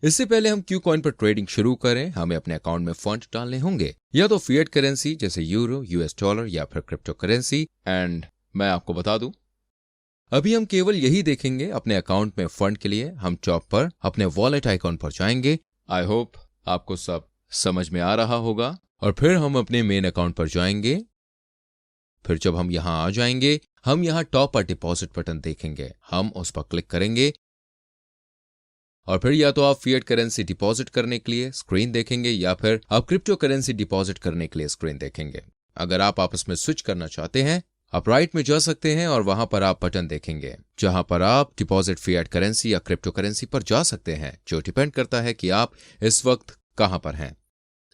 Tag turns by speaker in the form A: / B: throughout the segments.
A: इससे पहले हम क्यू कॉइन पर ट्रेडिंग शुरू करें, हमें अपने अकाउंट में फंड डालने होंगे, या तो फिएट करेंसी जैसे यूरो, यूएस डॉलर या फिर क्रिप्टो करेंसी। एंड मैं आपको बता दूं, अभी हम केवल यही देखेंगे अपने अकाउंट में फंड के लिए। हम टॉप पर अपने वॉलेट आइकॉन पर जाएंगे। आई होप आपको सब समझ में आ रहा होगा। और फिर हम अपने मेन अकाउंट पर जाएंगे। फिर जब हम यहां आ जाएंगे, हम यहां टॉप पर डिपॉजिट बटन देखेंगे, हम उस पर क्लिक करेंगे। और फिर या तो आप फिएट करेंसी डिपॉजिट करने के लिए स्क्रीन देखेंगे या फिर आप क्रिप्टो करेंसी डिपॉजिट करने के लिए स्क्रीन देखेंगे। अगर आप आपस में स्विच करना चाहते हैं, आप राइट में जा सकते हैं और वहां पर आप बटन देखेंगे जहां पर आप डिपॉजिट फिएट करेंसी या क्रिप्टो करेंसी पर जा सकते हैं, जो डिपेंड करता है कि आप इस वक्त कहां पर हैं।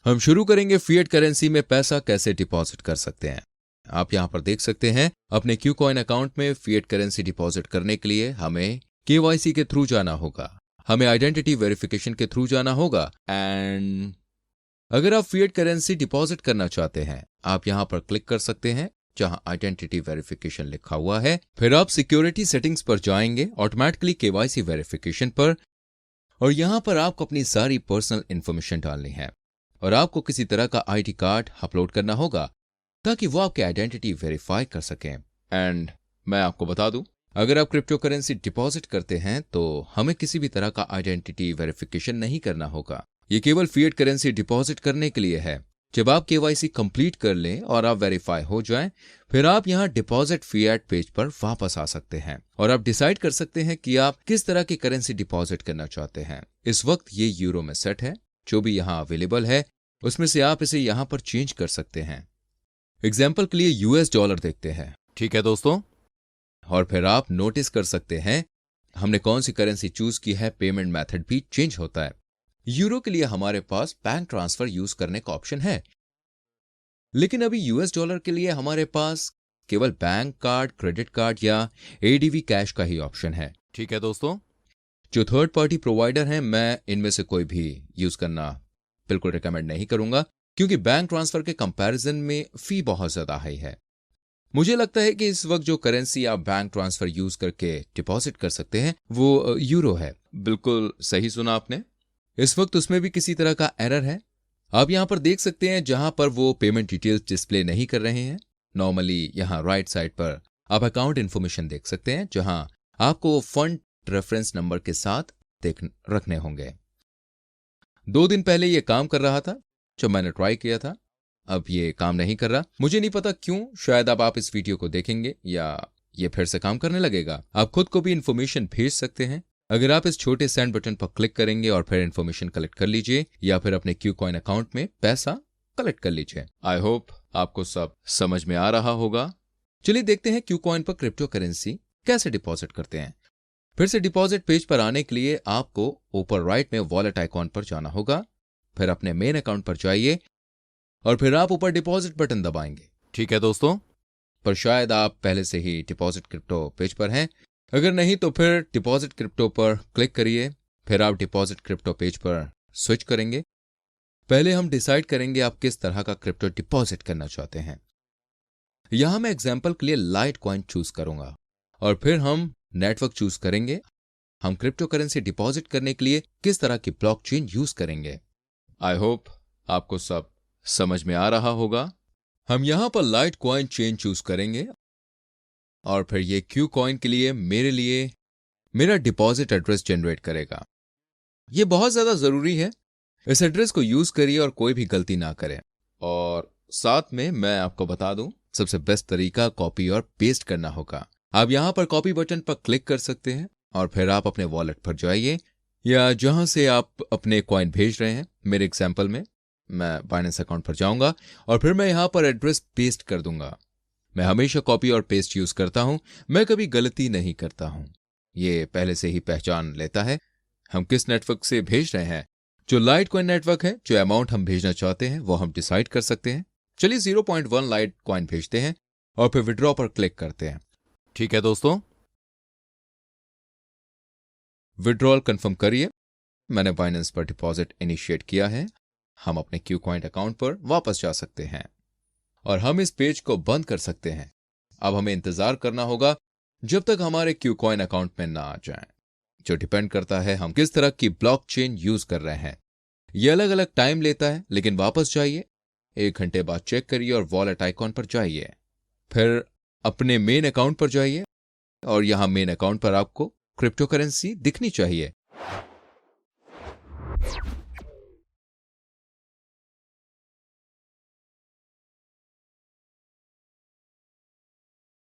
A: हम शुरू करेंगे फिएट करेंसी में पैसा कैसे डिपॉजिट कर सकते हैं। आप यहां पर देख सकते हैं अपने क्यू कॉइन अकाउंट में फिएट करेंसी डिपॉजिट करने के लिए हमें केवाईसी के थ्रू जाना होगा, हमें आइडेंटिटी वेरिफिकेशन के थ्रू जाना होगा। एंड अगर आप फिएट करेंसी डिपॉजिट करना चाहते हैं, आप यहां पर क्लिक कर सकते हैं जहां आइडेंटिटी वेरिफिकेशन लिखा हुआ है। फिर आप सिक्योरिटी सेटिंग्स पर जाएंगे, ऑटोमेटिकली केवाईसी वेरिफिकेशन पर, और यहां पर आपको अपनी सारी पर्सनल इंफॉर्मेशन डालनी है और आपको किसी तरह का आईडी कार्ड अपलोड करना होगा ताकि वो आपकी आइडेंटिटी वेरीफाई कर सकें। एंड मैं आपको बता दूं, अगर आप क्रिप्टो करेंसी डिपॉजिट करते हैं तो हमें किसी भी तरह का आइडेंटिटी वेरिफिकेशन नहीं करना होगा। ये केवल फिएट करेंसी डिपॉजिट करने के लिए है। जब आप केवाईसी कंप्लीट कर लें और आप वेरीफाई हो जाएं, फिर आप यहां डिपॉजिट फिएट पेज पर वापस आ सकते हैं और आप डिसाइड कर सकते हैं कि आप किस तरह की करेंसी डिपॉजिट करना चाहते हैं। इस वक्त ये यूरो में सेट है। जो भी यहां अवेलेबल है उसमें से आप इसे यहां पर चेंज कर सकते हैं। एग्जाम्पल के लिए यूएस डॉलर देखते हैं, ठीक है दोस्तों। और फिर आप नोटिस कर सकते हैं हमने कौन सी करेंसी चूज की है, पेमेंट मेथड भी चेंज होता है। यूरो के लिए हमारे पास बैंक ट्रांसफर यूज करने का ऑप्शन है, लेकिन अभी यूएस डॉलर के लिए हमारे पास केवल बैंक कार्ड, क्रेडिट कार्ड या एडीवी कैश का ही ऑप्शन है, ठीक है दोस्तों। जो थर्ड पार्टी प्रोवाइडर हैं, मैं इनमें से कोई भी यूज करना बिल्कुल रिकमेंड नहीं करूंगा, क्योंकि बैंक ट्रांसफर के कंपैरिजन में फी बहुत ज्यादा हाई है। मुझे लगता है कि इस वक्त जो करेंसी आप बैंक ट्रांसफर यूज करके डिपॉजिट कर सकते हैं वो यूरो है। बिल्कुल सही सुना आपने। इस वक्त उसमें भी किसी तरह का एरर है। आप यहां पर देख सकते हैं जहां पर वो पेमेंट डिटेल्स डिस्प्ले नहीं कर रहे हैं। नॉर्मली यहां राइट साइड पर आप अकाउंट इन्फॉर्मेशन देख सकते हैं जहां आपको फंड रेफरेंस नंबर के साथ रखने होंगे। 2 दिन पहले ये काम कर रहा था जब मैंने ट्राई किया था, अब ये काम नहीं कर रहा। मुझे नहीं पता क्यों, शायद अब आप इस वीडियो को देखेंगे या ये फिर से काम करने लगेगा। आप खुद को भी इन्फॉर्मेशन भेज सकते हैं। अगर आप इस छोटे सेंड बटन पर क्लिक करेंगे और फिर इन्फॉर्मेशन कलेक्ट कर लीजिए या फिर अपने क्यू कॉइन अकाउंट में पैसा कलेक्ट कर लीजिए। आई होप आपको सब समझ में आ रहा होगा। चलिए देखते हैं क्यू कॉइन पर क्रिप्टो करेंसी कैसे डिपॉजिट करते हैं। फिर से डिपॉजिट पेज पर आने के लिए आपको ऊपर राइट में वॉलेट आइकॉन पर जाना होगा। फिर अपने मेन अकाउंट पर जाइए और फिर आप ऊपर डिपॉजिट बटन दबाएंगे, ठीक है दोस्तों। पर शायद आप पहले से ही डिपॉजिट क्रिप्टो पेज पर हैं। अगर नहीं तो फिर डिपॉजिट क्रिप्टो पर क्लिक करिए, फिर आप डिपॉजिट क्रिप्टो पेज पर स्विच करेंगे। पहले हम डिसाइड करेंगे आप किस तरह का क्रिप्टो डिपॉजिट करना चाहते हैं। यहां मैं एग्जांपल के लिए लाइट कॉइन चूज करूंगा और फिर हम नेटवर्क चूज करेंगे। हम क्रिप्टो करेंसी डिपॉजिट करने के लिए किस तरह की ब्लॉकचेन यूज करेंगे। आई होप आपको सब समझ में आ रहा होगा। हम यहां पर लाइट कॉइन चेन चूज करेंगे और फिर ये क्यू कॉइन के लिए मेरा डिपॉजिट एड्रेस जनरेट करेगा। ये बहुत ज्यादा जरूरी है। इस एड्रेस को यूज करिए और कोई भी गलती ना करें। और साथ में मैं आपको बता दूं, सबसे बेस्ट तरीका कॉपी और पेस्ट करना होगा। आप यहां पर कॉपी बटन पर क्लिक कर सकते हैं और फिर आप अपने वॉलेट पर जाइए या जहां से आप अपने कॉइन भेज रहे हैं। मेरे एग्जाम्पल में मैं बाइनेंस अकाउंट पर जाऊंगा और फिर मैं यहां पर एड्रेस पेस्ट कर दूंगा। मैं हमेशा कॉपी और पेस्ट यूज करता हूं, मैं कभी गलती नहीं करता हूं। ये पहले से ही पहचान लेता है हम किस नेटवर्क से भेज रहे हैं। जो लाइट कॉइन नेटवर्क है, जो अमाउंट हम भेजना चाहते हैं वो हम डिसाइड कर सकते हैं। चलिए 0.1 लाइट कॉइन भेजते हैं और फिर विड्रॉ पर क्लिक करते हैं, ठीक है दोस्तों। विड्रॉल कंफर्म करिए। मैंने बाइनेंस पर डिपॉजिट इनिशिएट किया है। हम अपने क्यू कॉइन अकाउंट पर वापस जा सकते हैं और हम इस पेज को बंद कर सकते हैं। अब हमें इंतजार करना होगा जब तक हमारे क्यू कॉइन अकाउंट में ना आ जाएं। जो डिपेंड करता है हम किस तरह की ब्लॉकचेन यूज कर रहे हैं। ये अलग अलग टाइम लेता है, लेकिन वापस जाइए, 1 घंटे बाद चेक करिए और वॉलेट आइकॉन पर जाइए। फिर अपने मेन अकाउंट पर जाइए और यहां मेन अकाउंट पर आपको क्रिप्टो करेंसी दिखनी चाहिए।